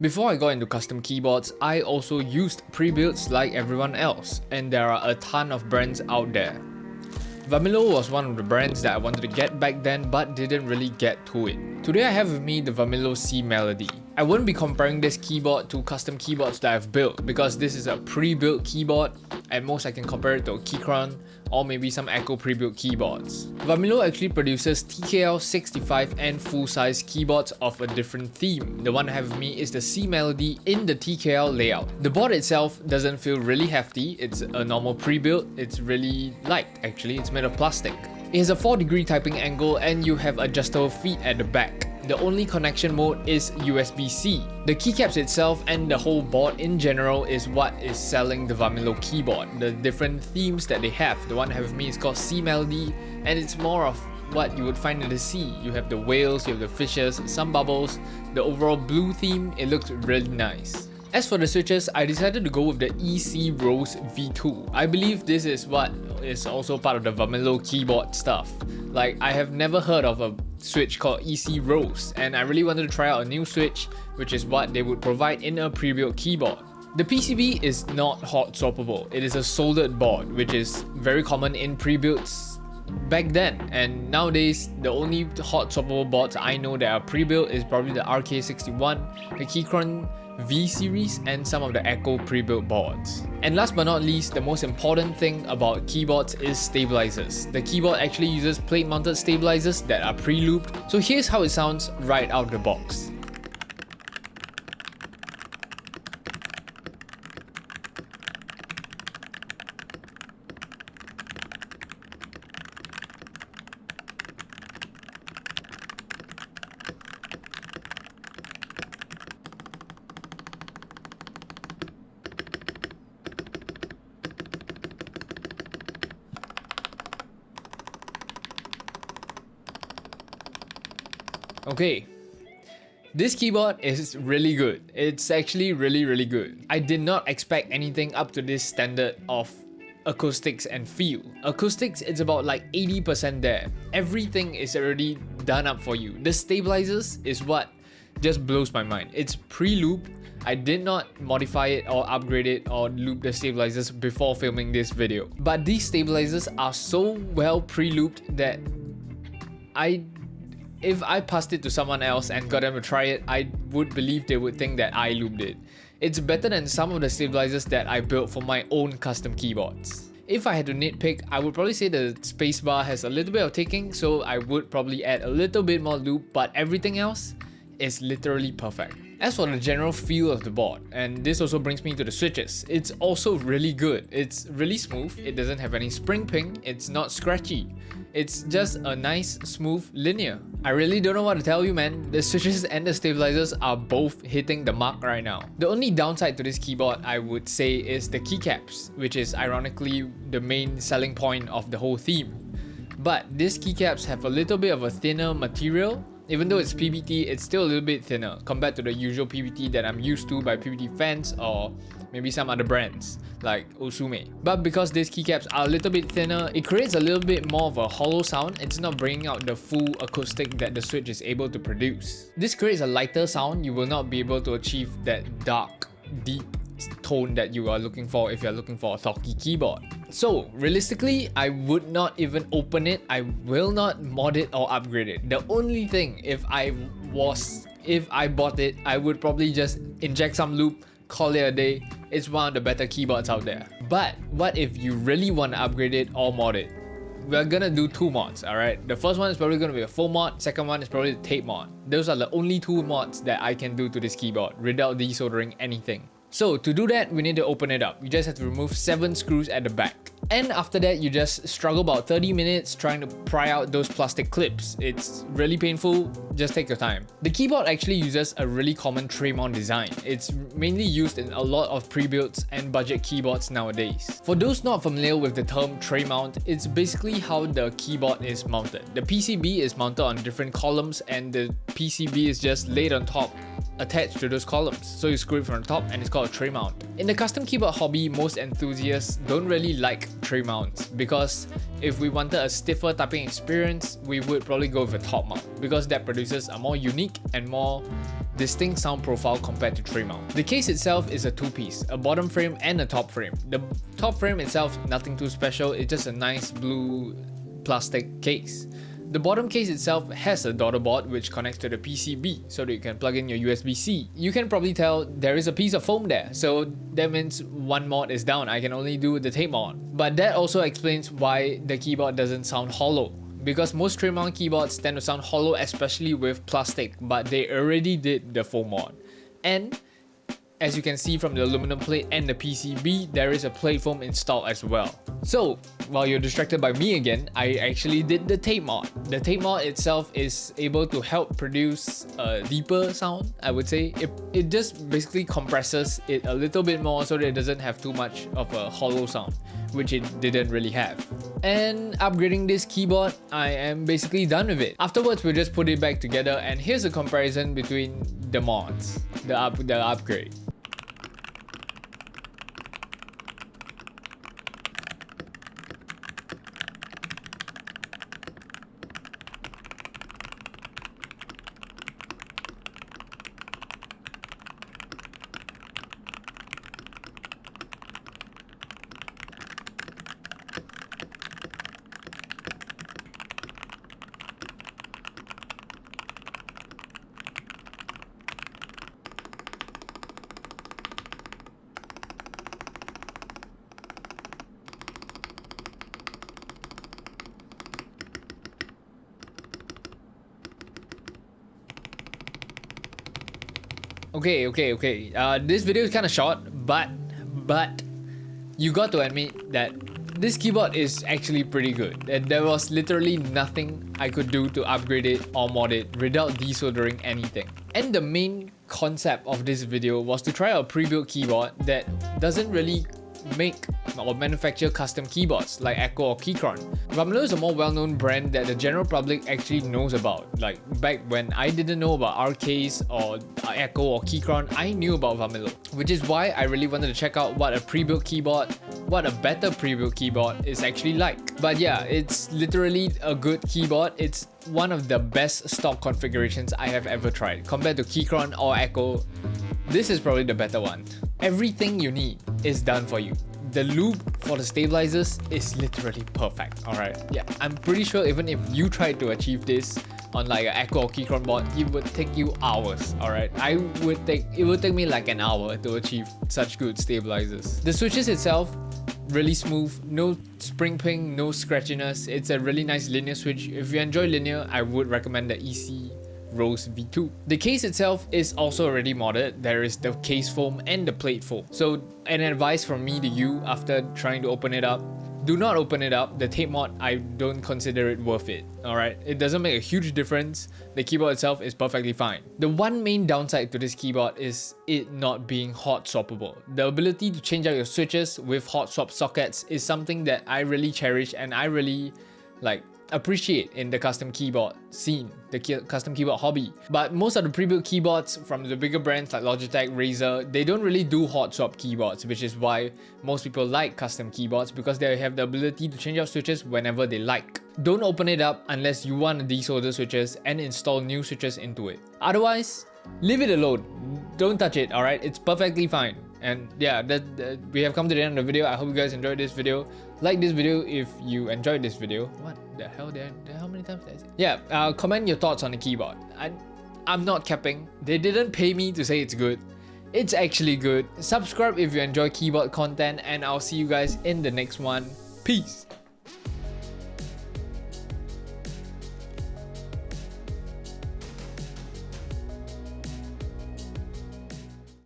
Before I got into custom keyboards, I also used Prebuilts like everyone else, and there are a ton of brands out there. Varmilo was one of the brands that I wanted to get back then but didn't really get to it. Today I have with me the Varmilo C Melody. I wouldn't be comparing this keyboard to custom keyboards that I've built because this is a pre-built keyboard. At most I can compare it to a Keychron or maybe some Echo pre-built keyboards. Varmilo actually produces TKL 65 and full-size keyboards of a different theme. The one I have with me is the C Melody in the TKL layout. The board itself doesn't feel really hefty, it's a normal pre-built, it's really light actually, it's made of plastic. It has a 4-degree typing angle and you have adjustable feet at the back. The only connection mode is USB-C. The keycaps itself and the whole board in general is what is selling the Varmilo keyboard. The different themes that they have. The one I have with me is called C Melody and it's more of what you would find in the sea. You have the whales, you have the fishes, some bubbles. The overall blue theme, it looks really nice. As for the switches, I decided to go with the EC Rose V2. I believe this is what is also part of the Varmilo keyboard stuff. Like, I have never heard of a switch called EC Rose, and I really wanted to try out a new switch, which is what they would provide in a pre-built keyboard. The PCB is not hot swappable. It is a soldered board, which is very common in pre-builts back then, and nowadays the only hot swappable boards I know that are pre-built is probably the RK61, the Keychron V series, and some of the Echo pre-built boards. And last but not least, the most important thing about keyboards is stabilizers. The keyboard actually uses plate mounted stabilizers that are pre-looped, so here's how it sounds right out the box. Okay, this keyboard is really good. It's actually really good. I did not expect anything up to this standard of acoustics and feel. Acoustics, it's about like 80% there. Everything is already done up for you. The stabilizers is what just blows my mind. It's pre-looped. I did not modify it or upgrade it or loop the stabilizers before filming this video. But these stabilizers are so well pre-looped that if I passed it to someone else and got them to try it, I would believe they would think that I looped it. It's better than some of the stabilizers that I built for my own custom keyboards. If I had to nitpick, I would probably say the spacebar has a little bit of ticking, so I would probably add a little bit more loop, but everything else is literally perfect. As for the general feel of the board, and this also brings me to the switches, it's also really good. It's really smooth, it doesn't have any spring ping, it's not scratchy. It's just a nice, smooth linear. I really don't know what to tell you, man. The switches and the stabilizers are both hitting the mark right now. The only downside to this keyboard, I would say, is the keycaps, which is ironically the main selling point of the whole theme. But these keycaps have a little bit of a thinner material. Even though it's PBT, it's still a little bit thinner compared to the usual PBT that I'm used to by PBT fans or maybe some other brands like Osume. But because these keycaps are a little bit thinner, it creates a little bit more of a hollow sound. It's not bringing out the full acoustic that the Switch is able to produce. This creates a lighter sound. You will not be able to achieve that dark, deep tone that you are looking for if you're looking for a talky keyboard. So realistically, I would not even open it. I will not mod it or upgrade it. The only thing, if I bought it, I would probably just inject some loop, call it a day. It's one of the better keyboards out there. But what if you really want to upgrade it or mod it? We're gonna do two mods, alright? The first one is probably gonna be a full mod, second one is probably the tape mod. Those are the only two mods that I can do to this keyboard without desoldering anything. So to do that, we need to open it up. You just have to remove 7 screws at the back. And after that, you just struggle about 30 minutes trying to pry out those plastic clips. It's really painful, just take your time. The keyboard actually uses a really common tray mount design. It's mainly used in a lot of pre-builts and budget keyboards nowadays. For those not familiar with the term tray mount, it's basically how the keyboard is mounted. The PCB is mounted on different columns and the PCB is just laid on top attached to those columns. So you screw it from the top and it's called a tray mount. In the custom keyboard hobby, most enthusiasts don't really like tray mounts because if we wanted a stiffer typing experience, we would probably go with a top mount because that produces a more unique and more distinct sound profile compared to tray mount. The case itself is a two-piece, a bottom frame and a top frame. The top frame itself, nothing too special, it's just a nice blue plastic case. The bottom case itself has a daughter board which connects to the PCB so that you can plug in your USB-C. You can probably tell there is a piece of foam there, so that means one mod is down. I can only do the tape mod. But that also explains why the keyboard doesn't sound hollow, because most tray mount keyboards tend to sound hollow, especially with plastic, but they already did the foam mod. And as you can see from the aluminum plate and the PCB, there is a plate foam installed as well. So, while you're distracted by me again, I actually did the tape mod. The tape mod itself is able to help produce a deeper sound, I would say. It just basically compresses it a little bit more so that it doesn't have too much of a hollow sound, which it didn't really have. And upgrading this keyboard, I am basically done with it. Afterwards, we'll just put it back together, and here's a comparison between the mods, the upgrade. Okay. This video is kind of short, but you got to admit that this keyboard is actually pretty good. And there was literally nothing I could do to upgrade it or mod it without desoldering anything. And the main concept of this video was to try a pre-built keyboard that doesn't really make or manufacture custom keyboards like Echo or Keychron. Varmilo is a more well-known brand that the general public actually knows about. Like back when I didn't know about RKs or Echo or Keychron, I knew about Varmilo, which is why I really wanted to check out what a pre-built keyboard, what a better pre-built keyboard is actually like. But yeah, it's literally a good keyboard. It's one of the best stock configurations I have ever tried. Compared to Keychron or Echo, this is probably the better one. Everything you need is done for you. The loop for the stabilizers is literally perfect, alright? Yeah, I'm pretty sure even if you tried to achieve this on like an Echo or Keychron board, it would take you hours, alright? It would take me like an hour to achieve such good stabilizers. The switches itself, really smooth, no spring ping, no scratchiness. It's a really nice linear switch. If you enjoy linear, I would recommend the EC Rose V2. The case itself is also already modded. There is the case foam and the plate foam. So an advice from me to you after trying to open it up, do not open it up. The tape mod, I don't consider it worth it. Alright, it doesn't make a huge difference. The keyboard itself is perfectly fine. The one main downside to this keyboard is it not being hot swappable. The ability to change out your switches with hot swap sockets is something that I really cherish and I really appreciate in the custom keyboard scene, the custom keyboard hobby. But most of the pre-built keyboards from the bigger brands like Logitech, Razer, they don't really do hot swap keyboards, which is why most people like custom keyboards, because they have the ability to change out switches whenever they like. Don't open it up unless you want to desolder switches and install new switches into it. Otherwise, leave it alone. Don't touch it, alright? It's perfectly fine. And yeah, we have come to the end of the video. I hope you guys enjoyed this video. Like this video if you enjoyed this video. What the hell? How many times did I say? Yeah, comment your thoughts on the keyboard. I'm not capping. They didn't pay me to say it's good. It's actually good. Subscribe if you enjoy keyboard content, and I'll see you guys in the next one. Peace.